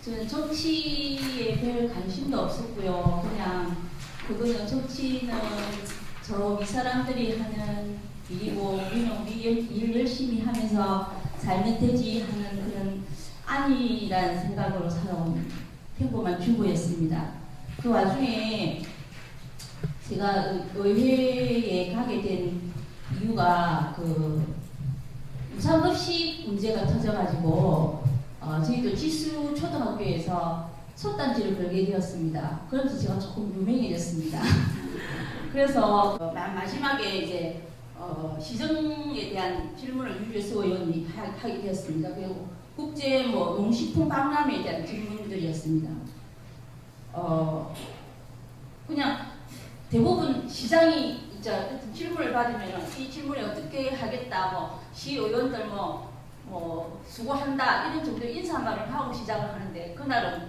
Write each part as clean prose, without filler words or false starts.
저는 정치에 별 관심도 없었고요. 그냥 그거는 정치는 저 이 사람들이 하는 일이고 우리는 우리 일 열심히 하면서 살면 되지 하는 그런 아니라는 생각으로 살아온 평범한 주부였습니다. 그 와중에 제가 의회에 가게 된 이유가 그 무상급식 문제가 터져가지고 저희도 지수 초등학교에서 속단지를 걸게 되었습니다. 그러면서 제가 조금 유명해졌습니다. 그래서 마지막에 이제 시정에 대한 질문을 유재수 의원이 하게 되었습니다. 그리고 국제 농식품 박람회에 대한 질문들이었습니다. 그냥 대부분 시장이 이제 질문을 받으면 이 질문에 어떻게 하겠다, 시의원들 수고한다 이런 정도 인사말을 하고 시작을 하는데 그날은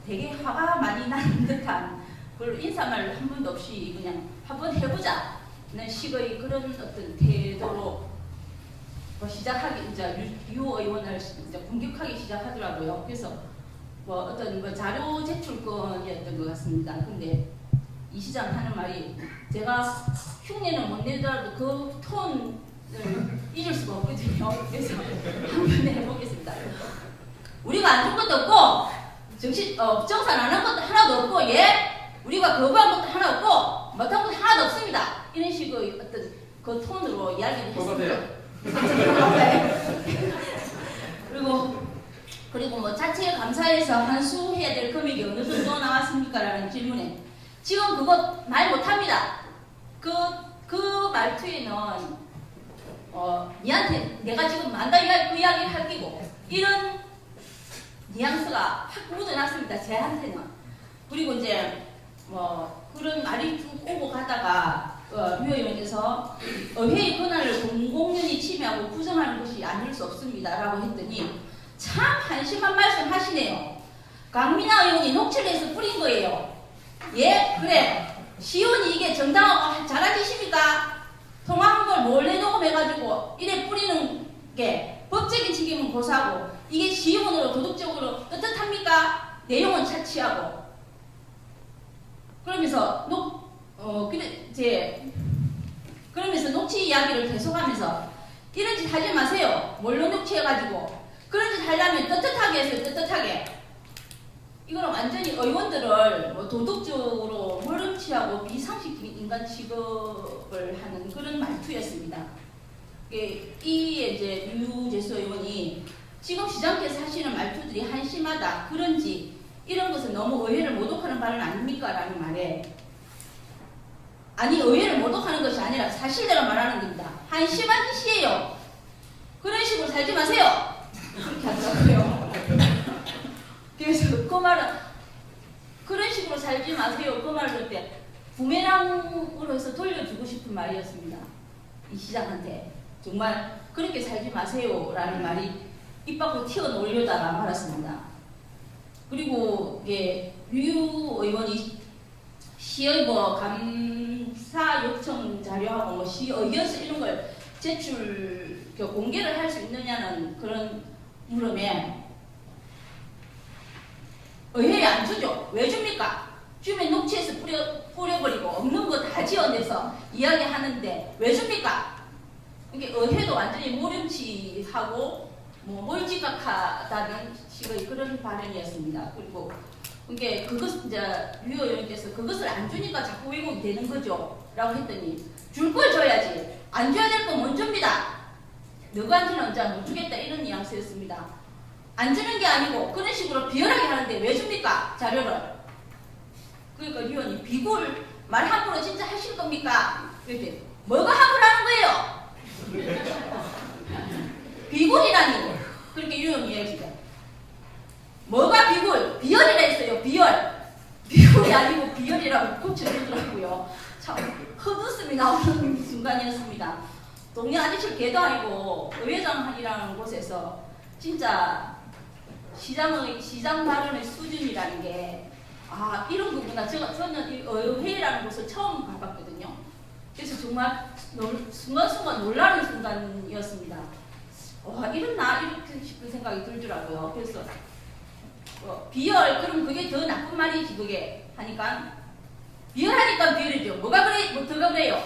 되게 화가 많이 나는 듯한 그걸 인사말을 한 번도 없이 그냥 한번 해보자는 식의 그런 어떤 태도로 시작하기 이제 유 의원을 이제 공격하기 시작하더라고요. 그래서 어떤 자료 제출권이었던 것 같습니다. 근데 이 시장 하는 말이 제가 흉내는 못 내더라도 그 톤을 잊을 수가 없거든요. 그래서 한번 해보겠습니다. 우리가 안 준 것도 없고 정산 안 한 것도 하나도 없고 우리가 거부한 것도 하나 없고 못한 것도 하나도 없습니다. 이런 식의 어떤 그 톤으로 이야기를 했습니다. 그리고 자체 감사해서 환수해야 될 금액이 어느 정도 나왔습니까? 라는 질문에 지금 그거 말 못합니다. 그 말투에는 니한테 내가 지금 만다 그 이야기 할 끼고 이런 뉘앙스가 확 묻어났습니다. 제한테는. 그리고 이제 그런 말이 쭉 오고 가다가 유 의원께서 회의 권한을 공공연히 침해하고 부정하는 것이 아닐 수 없습니다. 라고 했더니 참 한심한 말씀 하시네요. 강민아 의원이 녹취를 해서 뿌린 거예요. 그래. 시의원이 이게 정당하고 잘한 짓입니까? 통화한 걸 몰래 녹음해가지고 이래 뿌리는 게 법적인 책임은 고사하고 이게 시의원으로 도덕적으로 떳떳합니까? 내용은 차치하고 그러면서 그러면서 녹취 이야기를 계속하면서 이런 짓 하지 마세요. 몰래 녹취해가지고 그런 짓 하려면 떳떳하게 해서요. 떳떳하게. 이거는 완전히 의원들을 도덕적으로 몰음치하고 비상식적인 인간 취급을 하는 그런 말투였습니다. 이제 유재수 의원이 지금 시장께서 하시는 말투들이 한심하다. 그런지 이런 것은 너무 의회를 모독하는 발언 아닙니까? 라는 말에 아니 의회를 모독하는 것이 아니라 사실대로 말하는 겁니다. 한심한 짓이에요. 그런 식으로 살지 마세요. 그렇게 하더라고요. 그래서 그 말은 그런 식으로 살지 마세요. 그 말을 그때 부메랑으로 해서 돌려주고 싶은 말이었습니다. 이 시장한테 정말 그렇게 살지 마세요 라는 말이 입 밖으로 튀어나오려다가 말았습니다. 그리고 유 의원이 시의 감사 요청 자료하고 시 의견서 이런 걸 제출 공개를 할 수 있느냐는 그런 물음에 의회에 안 주죠. 왜 줍니까? 주면 녹취해서 뿌려버리고 없는 거 다 지어내서 이야기하는데 왜 줍니까? 이게 의회도 완전히 모름치하고 몰지각하다는 식의 그런 발언이었습니다. 그리고 이게 이제 유 의원께서 그것을 안 주니까 자꾸 왜곡이 되는 거죠. 라고 했더니 줄 걸 줘야지. 안 줘야 될 건 못 줍니다. 너희한테는 언제 못 주겠다 이런 뉘앙스였습니다. 안 주는 게 아니고 그런 식으로 비열하게 하는데 왜 줍니까? 자료를. 그러니까 유 의원이 비굴 말 함부로 진짜 하실 겁니까? 그랬더니 뭐가 함부로 하는 거예요? 비굴이라니. 그렇게 유 의원이 얘기했죠. 뭐가 비굴? 비열이라 했어요. 비열이 아니고 비열이라고 고쳐주더라고요. 참 헛웃음이 나오는 순간이었습니다. 동네 아저씨 개도 아니고 의회장이라는 곳에서 진짜 시장 발언의 수준이라는 게 이런 거구나. 저는 이 의회라는 곳을 처음 가봤거든요. 그래서 정말 순간순간 놀라는 순간이었습니다. 이렇나 이렇게 싶은 생각이 들더라고요. 그래서 비열, 그럼 그게 더 나쁜 말이지, 그게. 하니까. 비열하니까 비열이죠. 뭐가 그래, 뭐 더가 그래요?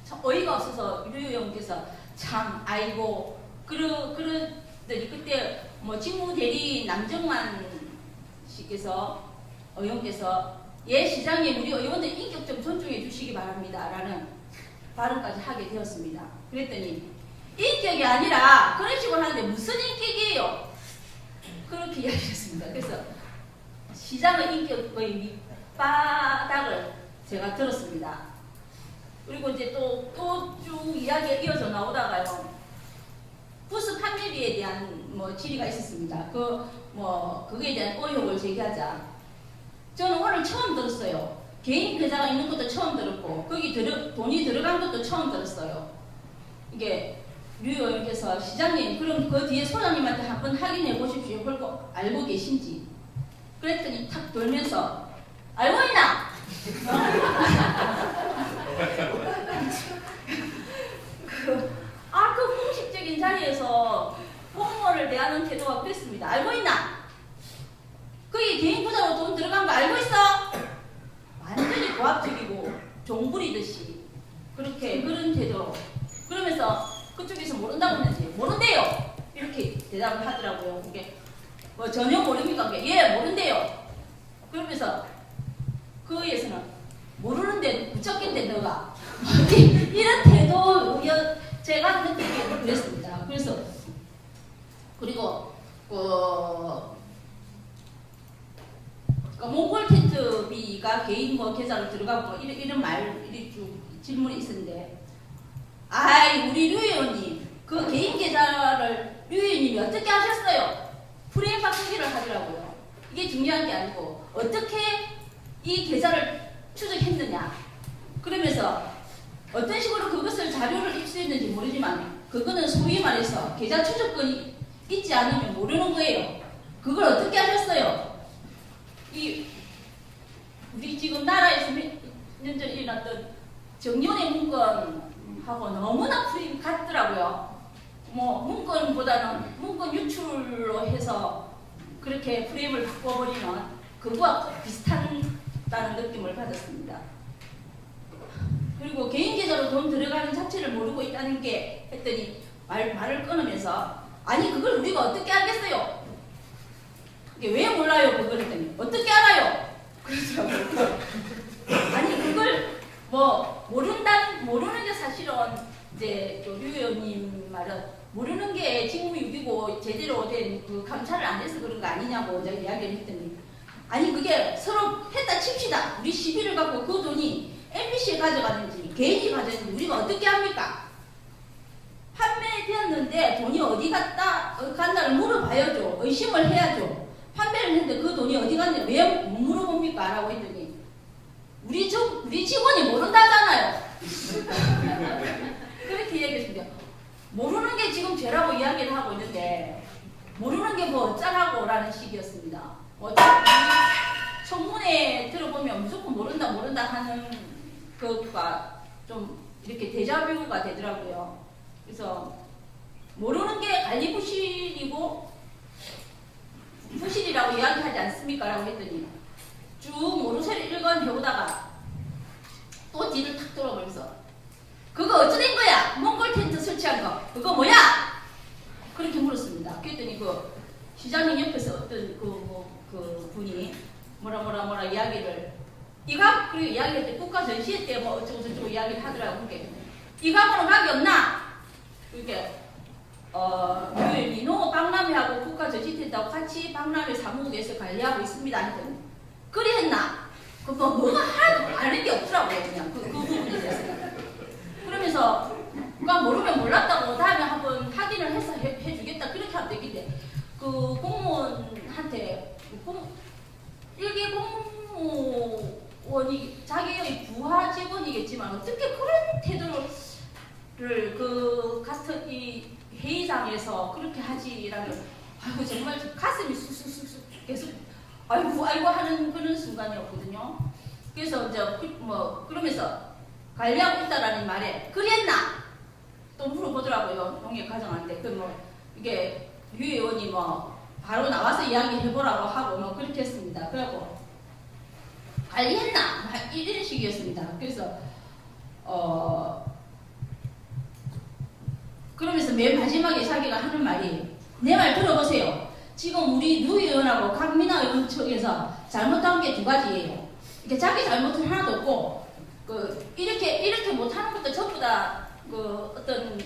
참 어이가 없어서 류 의원께서 참, 아이고, 그러더니 그때 뭐 직무대리 남정만 씨께서, 의원께서, 예, 시장님, 우리 의원들 인격 좀 존중해 주시기 바랍니다. 라는 발언까지 하게 되었습니다. 그랬더니, 인격이 아니라 그런 식으로 하는데 무슨 인격이에요? 그렇게 이야기했습니다. 그래서 시장의 인격의 밑바닥을 제가 들었습니다. 그리고 이제 또 쭉 이야기가 이어져 나오다가요. 부스 판매비에 대한 뭐 질의가 있었습니다. 그거에 대한 의혹을 제기하자. 저는 오늘 처음 들었어요. 개인 계좌가 있는 것도 처음 들었고, 거기 돈이 들어간 것도 처음 들었어요. 이게 류 의원께서 시장님, 그럼 그 뒤에 소장님한테 한번 확인해 보십시오. 그걸 알고 계신지. 그랬더니 탁 돌면서 알고 있나? 그 공식적인 자리에서 공무원을 대하는 태도가 그랬습니다. 알고 있나? 거기 개인 부자로 돈 들어간 거 알고 있어? 완전히 고압적이고 종부리듯이 그런 태도로. 그러면서 그쪽에서 모른다고 했는지 모른대요. 이렇게 대답을 하더라고요. 그게 뭐 전혀 모릅니까? 예, 모른대요. 그러면서 그 의에서는 모르는데 붙였겠대 너가. 이런 태도 제가 느끼기에는 그랬습니다. 그래서 그리고 몽골 텐트비가 개인 계좌로 들어가고 이런 말이 쭉 질문이 있었는데, 우리 류 의원님 그 개인 계좌를 류 의원님이 어떻게 하셨어요? 프레임 바꾸기를 하더라고요. 이게 중요한 게 아니고 어떻게 이 계좌를 추적했느냐. 그러면서 어떤 식으로 그것을 자료를 입수했는지 모르지만 그거는 소위 말해서 계좌 추적권이 있지 않으면 모르는 거예요. 그걸 어떻게 하셨어요? 우리 지금 나라에서 몇 년 전에 일어났던 정년의 문건하고 너무나 프레임 같더라고요. 뭐 문건보다는 문건 유출로 해서 그렇게 프레임을 바꿔버리는 그거와 비슷하다는 느낌을 받았습니다. 그리고 개인 계좌로 돈 들어가는 자체를 모르고 있다는 게 했더니 말을 끊으면서 그걸 우리가 어떻게 알겠어요? 이게 왜 몰라요? 그걸 했더니 어떻게 알아요? 그러더라고요. 그걸 모르는 게 사실은 이제 류 의원님 말은 모르는 게 직무유기고 제대로 된 그 감찰을 안 해서 그런 거 아니냐고 제가 이야기를 했더니 그게 서로 했다 칩시다. 우리 시비를 갖고 그 돈이 MBC에 가져가는지 개인이 가져가는지 우리가 어떻게 합니까? 판매되었는데 돈이 어디 갔나를 물어봐야죠. 의심을 해야죠. 판매를 했는데 그 돈이 어디 갔는지 왜 못 물어봅니까? 라고 했더니 우리 직원이 모른다잖아요. 그렇게 얘기했습니다. 모르는 게 지금 죄라고 이야기를 하고 있는데 모르는 게 뭐 어쩌라고 라는 식이었습니다. 청문회 들어보면 무조건 모른다 하는 것과 좀 이렇게 데자뷰가 되더라고요. 그래서 모르는 게 관리부실이고 부실이라고 이야기하지 않습니까? 라고 했더니 쭉 모르쇠를 읽어내보다가 또 뒤를 탁 돌아보면서 그거 어쩌된 거야? 몽골 텐트 설치한 거 그거 뭐야? 그렇게 물었습니다. 그랬더니 그 시장님 옆에서 어떤 그 분이 뭐라 이야기를 그리고 이야기할 때 국가 전시회 때 뭐 어쩌고 이야기를 하더라고요. 그게 이거하고는 관계 없나? 그게 민호 박람회하고 국가 전시텐트하고 같이 박람회 사무국에서 관리하고 있습니다. 했더니 그리 했나? 뭐가 하나도 아는 게 없더라고요. 그냥 그 부분에 대해서. 그러면서 누가 모르면 몰랐다고 다음에 한번 확인을 해서 해주겠다 그렇게 하면 되겠는데 그 공무원한테 일개 공무원이 자기의 부하 직원이겠지만 어떻게 그런 태도를 같은 이 회의장에서 그렇게 하지라는 정말 가슴이 쑥쑥쑥 계속 아이고 하는 그런 순간이었거든요. 그래서 이제 그러면서 관리하고 있다라는 말에 그랬나? 또 물어보더라고요. 농협 과장한테. 이게 류 의원이 바로 나와서 이야기해보라고 하고 뭐 그렇게 했습니다. 그래갖고 관리했나? 이런 식이었습니다. 그래서 그러면서 맨 마지막에 자기가 하는 말이 내 말 들어보세요. 지금 우리 류 의원하고 강민아 의원 측에서 잘못한 게 두 가지예요. 이렇게 자기 잘못은 하나도 없고 이렇게 못하는 것도 전부 다 어떤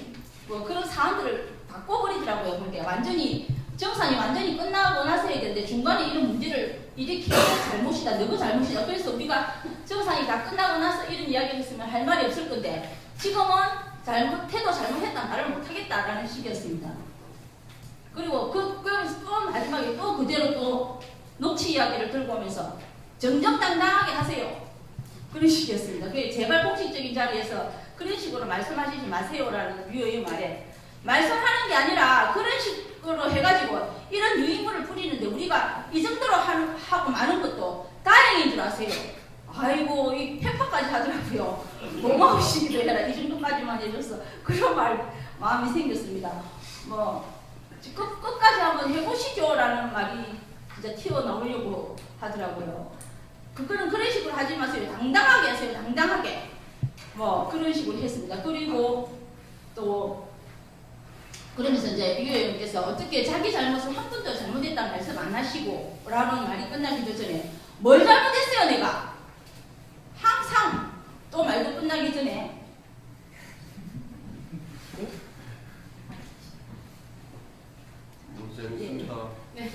그런 사안들을 바꿔버리더라고요. 그러니까 완전히 정산이 완전히 끝나고 나서 해야 되는데 중간에 이런 문제를 일으키는 잘못이다, 너무 잘못이다. 그래서 우리가 정산이 다 끝나고 나서 이런 이야기를 했으면 할 말이 없을 건데 지금은 잘못했다 말을 못하겠다라는 식이었습니다. 그리고 그러면서 또 마지막에 또 그대로 또 녹취 이야기를 들고 오면서 정정당당하게 하세요. 그런 식이었습니다. 제발 공식적인 자리에서 그런 식으로 말씀하시지 마세요라는 류의 말에 말씀하는 게 아니라 그런 식으로 해가지고 이런 유인물을 뿌리는데 우리가 이 정도로 하고 많은 것도 다행인 줄 아세요. 아이고 이 페퍼까지 하더라고요. 고마우시기도 해라. 이 정도까지만 해줘서 그런 마음이 생겼습니다. 끝까지 한번 해보시죠 라는 말이 진짜 튀어나오려고 하더라고요. 그거는 그런 식으로 하지 마세요. 당당하게 하세요. 당당하게. 그런 식으로 했습니다. 그리고 또 그러면서 이제 유 의원께서 어떻게 자기 잘못을 한 번도 잘못했다는 말씀 안 하시고 라는 말이 끝나기도 전에 뭘 잘못했어요 내가? 항상 또 말도 끝나기 전에 재밌습니다. 네.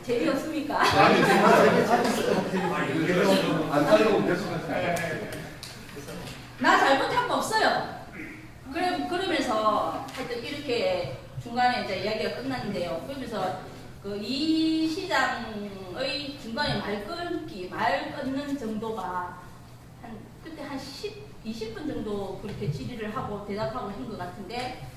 재미없습니까? 아니, 안 따려고 계속하세요. 나 잘못한 거 없어요. 그러면서 하여튼 이렇게 중간에 이제 이야기가 끝났는데요. 그러면서 이 시장의 중간에 말 끊는 정도가 그때 한 20분 정도 그렇게 질의를 하고 대답하고 한 것 같은데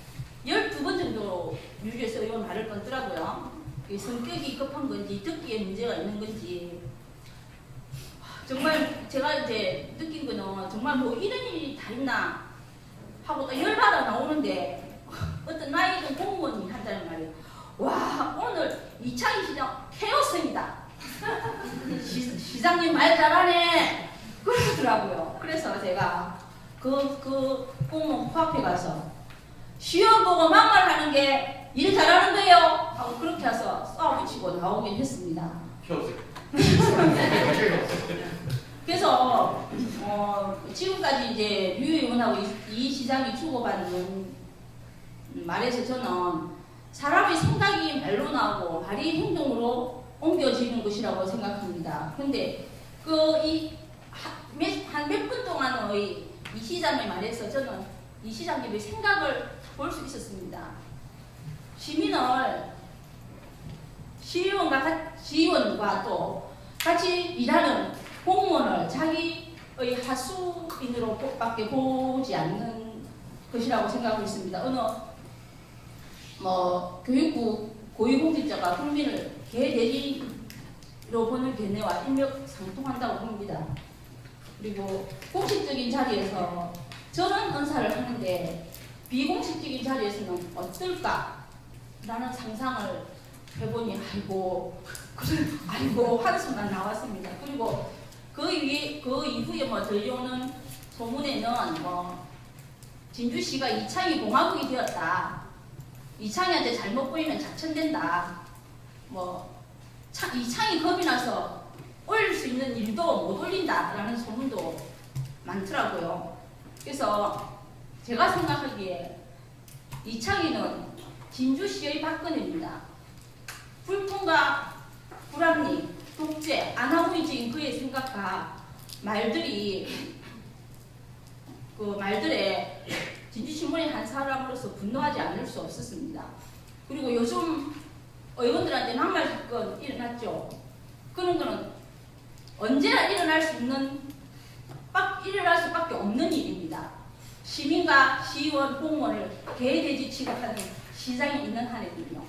12번 정도 류에서 의원 말을 끊더라고요. 성격이 급한 건지 듣기에 문제가 있는 건지 정말 제가 이제 느낀 거는 정말 이런 일이 다 있나 하고 또 열받아 나오는데 어떤 나이 든 공무원이 한다는 말이에요. 와 오늘 이창희 시장 케어스입니다. 시장님 말 잘하네 그러더라고요. 그래서 제가 그 공무원 코앞에 가서 시험 보고 막말하는 게 일 잘하는 거예요 하고 그렇게 해서 싸워붙이고 나오긴 했습니다. 그래서 지금까지 이제 류 의원하고 이 시장이 주고받는 말에서 저는 사람의 생각이 말로 나오고 말이 행동으로 옮겨지는 것이라고 생각합니다. 근데 한 몇 분 동안의 이 시장의 말에서 저는 이 시장님의 생각을 볼 수 있었습니다. 시의원과 또 같이 일하는 공무원을 자기의 하수인으로 밖에 보지 않는 것이라고 생각하고 있습니다. 어느 교육부 고위공직자가 국민을 개대리로 보는 견해와 일맥상통한다고 봅니다. 그리고 공식적인 자리에서 저는 은사를 하는데 비공식적인 자리에서는 어떨까? 라는 상상을 해보니 아이고 한숨만 나왔습니다. 그리고 그 이후에 들려오는 소문에는 진주시가 이창희 공화국이 되었다. 이창희한테 잘못 보이면 자천된다. 이창희 겁이 나서 올릴 수 있는 일도 못 올린다라는 소문도 많더라고요. 그래서 제가 생각하기에 이창희는 진주시의 박근혜입니다. 불통과 불합리, 독재, 아나무인적인 그의 생각과 말들에 진주신문의 한 사람으로서 분노하지 않을 수 없었습니다. 그리고 요즘 의원들한테 막말 사건 일어났죠. 그런 거는 언제나 일어날 수밖에 없는 일입니다. 시민과 시의원, 공무원을 개돼지 취급하는 시장이 있는 한에는요.